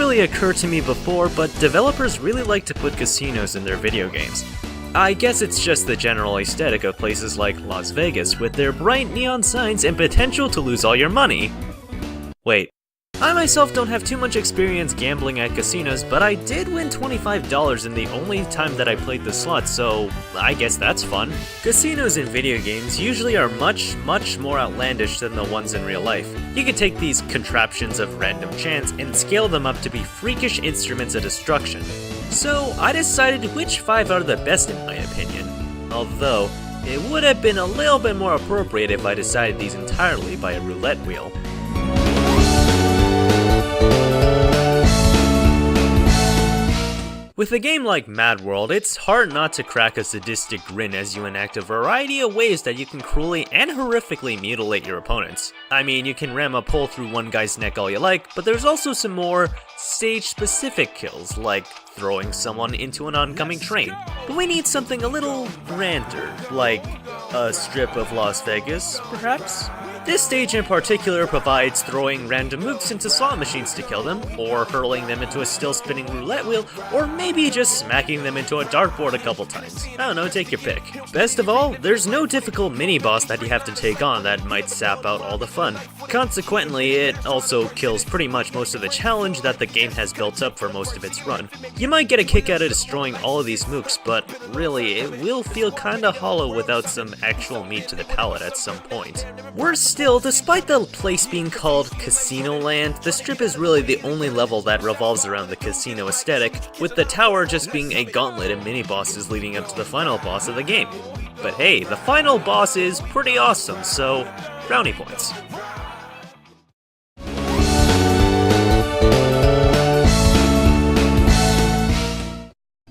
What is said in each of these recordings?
really occurred to me before, but developers really like to put casinos in their video games. I guess it's just the general aesthetic of places like Las Vegas with their bright neon signs and potential to lose all your money. Wait, I myself don't have too much experience gambling at casinos, but I did win $25 in the only time that I played the slots, so I guess that's fun. Casinos in video games usually are much more outlandish than the ones in real life. You can take these contraptions of random chance and scale them up to be freakish instruments of destruction. So I decided which 5 are the best in my opinion, although it would have been a little bit more appropriate if I decided these entirely by a roulette wheel. With a game like Mad World, it's hard not to crack a sadistic grin as you enact a variety of ways that you can cruelly and horrifically mutilate your opponents. I mean, you can ram a pole through one guy's neck all you like, but there's also some more stage-specific kills, like throwing someone into an oncoming train. But we need something a little grander, like a strip of Las Vegas, perhaps? This stage in particular provides throwing random mooks into slot machines to kill them, or hurling them into a still-spinning roulette wheel, or maybe just smacking them into a dartboard a couple times. I don't know, take your pick. Best of all, there's no difficult mini-boss that you have to take on that might sap out all the fun. Consequently, it also kills pretty much most of the challenge that the game has built up for most of its run. You might get a kick out of destroying all of these mooks, but really, it will feel kinda hollow without some actual meat to the palate at some point. Worse still, despite the place being called Casino Land, the strip is really the only level that revolves around the casino aesthetic, with the tower just being a gauntlet of mini-bosses leading up to the final boss of the game. But hey, the final boss is pretty awesome, so brownie points.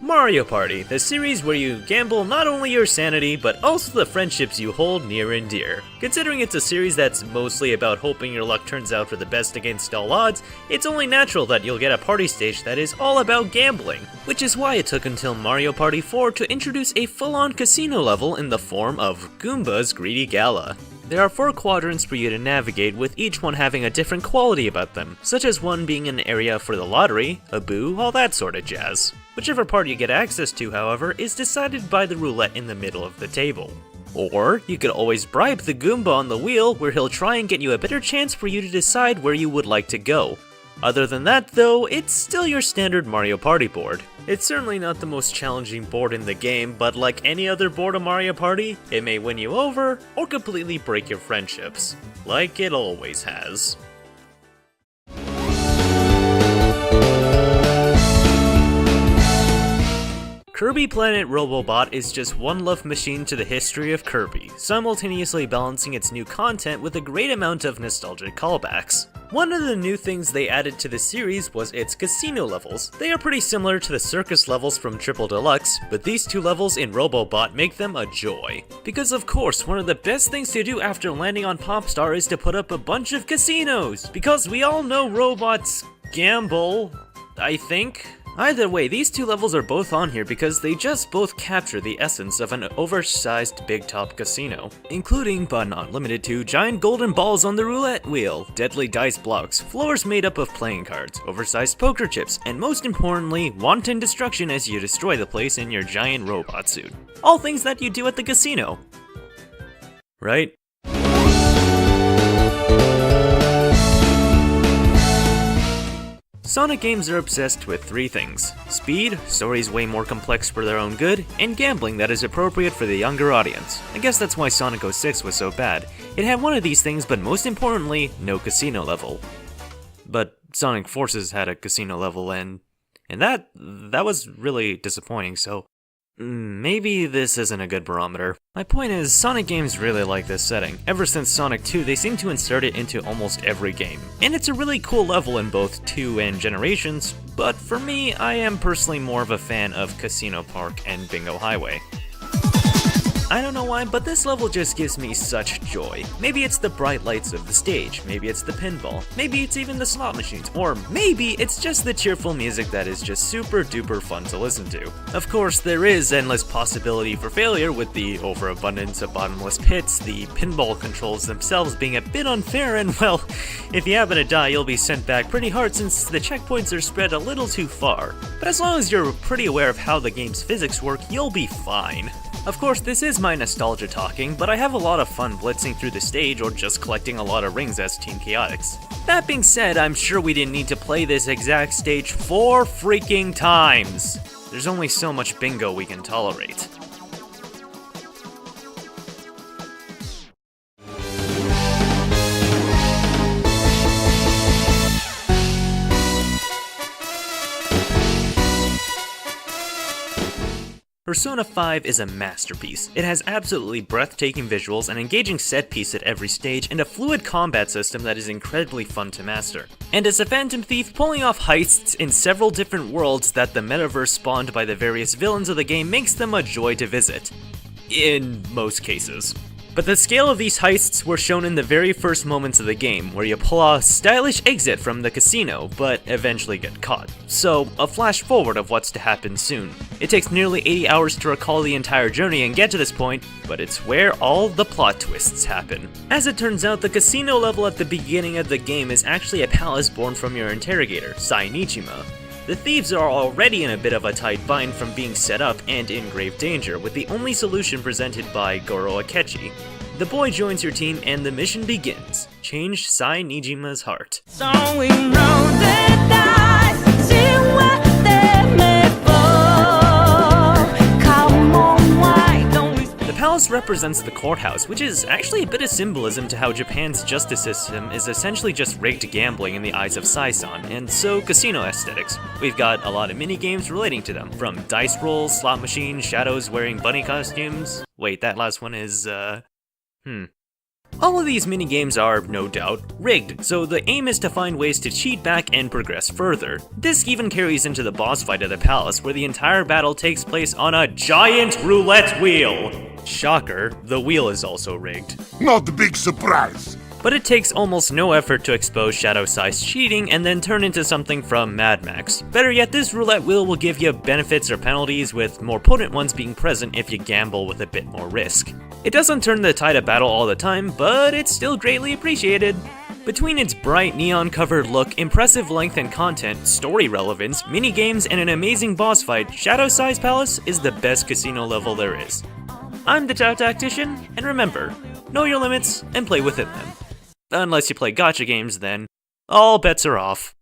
Mario Party, the series where you gamble not only your sanity, but also the friendships you hold near and dear. Considering it's a series that's mostly about hoping your luck turns out for the best against all odds, it's only natural that you'll get a party stage that is all about gambling. Which is why it took until Mario Party 4 to introduce a full-on casino level in the form of Goomba's Greedy Gala. There are 4 quadrants for you to navigate, with each one having a different quality about them, such as one being an area for the lottery, a boo, all that sort of jazz. Whichever part you get access to, however, is decided by the roulette in the middle of the table. Or, you could always bribe the Goomba on the wheel, where he'll try and get you a better chance for you to decide where you would like to go. Other than that though, it's still your standard Mario Party board. It's certainly not the most challenging board in the game, but like any other board of Mario Party, it may win you over, or completely break your friendships. Like it always has. Kirby Planet Robobot is just one love machine to the history of Kirby, simultaneously balancing its new content with a great amount of nostalgic callbacks. One of the new things they added to the series was its casino levels. They are pretty similar to the circus levels from Triple Deluxe, but these 2 levels in Robobot make them a joy. Because of course, one of the best things to do after landing on Popstar is to put up a bunch of casinos, because we all know robots gamble, I think. Either way, these 2 levels are both on here because they just both capture the essence of an oversized big top casino, including, but not limited to, giant golden balls on the roulette wheel, deadly dice blocks, floors made up of playing cards, oversized poker chips, and most importantly, wanton destruction as you destroy the place in your giant robot suit. All things that you do at the casino. Right? Sonic games are obsessed with 3 things: speed, stories way more complex for their own good, and gambling that is appropriate for the younger audience. I guess that's why Sonic 06 was so bad. It had one of these things, but most importantly, no casino level. But Sonic Forces had a casino level, and that was really disappointing, so maybe this isn't a good barometer. My point is, Sonic games really like this setting. Ever since Sonic 2, they seem to insert it into almost every game. And it's a really cool level in both 2 and Generations, but for me, I am personally more of a fan of Casino Park and Bingo Highway. I don't know why, but this level just gives me such joy. Maybe it's the bright lights of the stage, maybe it's the pinball, maybe it's even the slot machines, or maybe it's just the cheerful music that is just super duper fun to listen to. Of course, there is endless possibility for failure with the overabundance of bottomless pits, the pinball controls themselves being a bit unfair, and well, if you happen to die, you'll be sent back pretty hard since the checkpoints are spread a little too far. But as long as you're pretty aware of how the game's physics work, you'll be fine. Of course, this is my nostalgia talking, but I have a lot of fun blitzing through the stage or just collecting a lot of rings as Team Chaotix. That being said, I'm sure we didn't need to play this exact stage 4 freaking times. There's only so much bingo we can tolerate. Persona 5 is a masterpiece. It has absolutely breathtaking visuals, an engaging set piece at every stage, and a fluid combat system that is incredibly fun to master. And as a Phantom Thief, pulling off heists in several different worlds that the metaverse spawned by the various villains of the game makes them a joy to visit. In most cases. But the scale of these heists were shown in the very first moments of the game, where you pull a stylish exit from the casino, but eventually get caught. So, a flash forward of what's to happen soon. It takes nearly 80 hours to recall the entire journey and get to this point, but it's where all the plot twists happen. As it turns out, the casino level at the beginning of the game is actually a palace born from your interrogator, Sai Nijima. The thieves are already in a bit of a tight bind from being set up and in grave danger, with the only solution presented by Goro Akechi. The boy joins your team and the mission begins. Change Sai Nijima's heart. So we know that I see what they may fall. Come on, why don't we... The palace represents the courthouse, which is actually a bit of symbolism to how Japan's justice system is essentially just rigged gambling in the eyes of Sai-san, and so casino aesthetics. We've got a lot of mini-games relating to them, from dice rolls, slot machines, shadows wearing bunny costumes. Wait, that last one is, All of these mini-games are, no doubt, rigged, so the aim is to find ways to cheat back and progress further. This even carries into the boss fight of the palace, where the entire battle takes place on a giant roulette wheel! Shocker, the wheel is also rigged. Not a big surprise. But it takes almost no effort to expose Shadow Sai's cheating and then turn into something from Mad Max. Better yet, this roulette wheel will give you benefits or penalties, with more potent ones being present if you gamble with a bit more risk. It doesn't turn the tide of battle all the time, but it's still greatly appreciated. Between its bright neon-covered look, impressive length and content, story relevance, mini-games, and an amazing boss fight, Shadow Sai's Palace is the best casino level there is. I'm the Chow Tactician, and remember, know your limits and play within them. Unless you play gacha games, then all bets are off.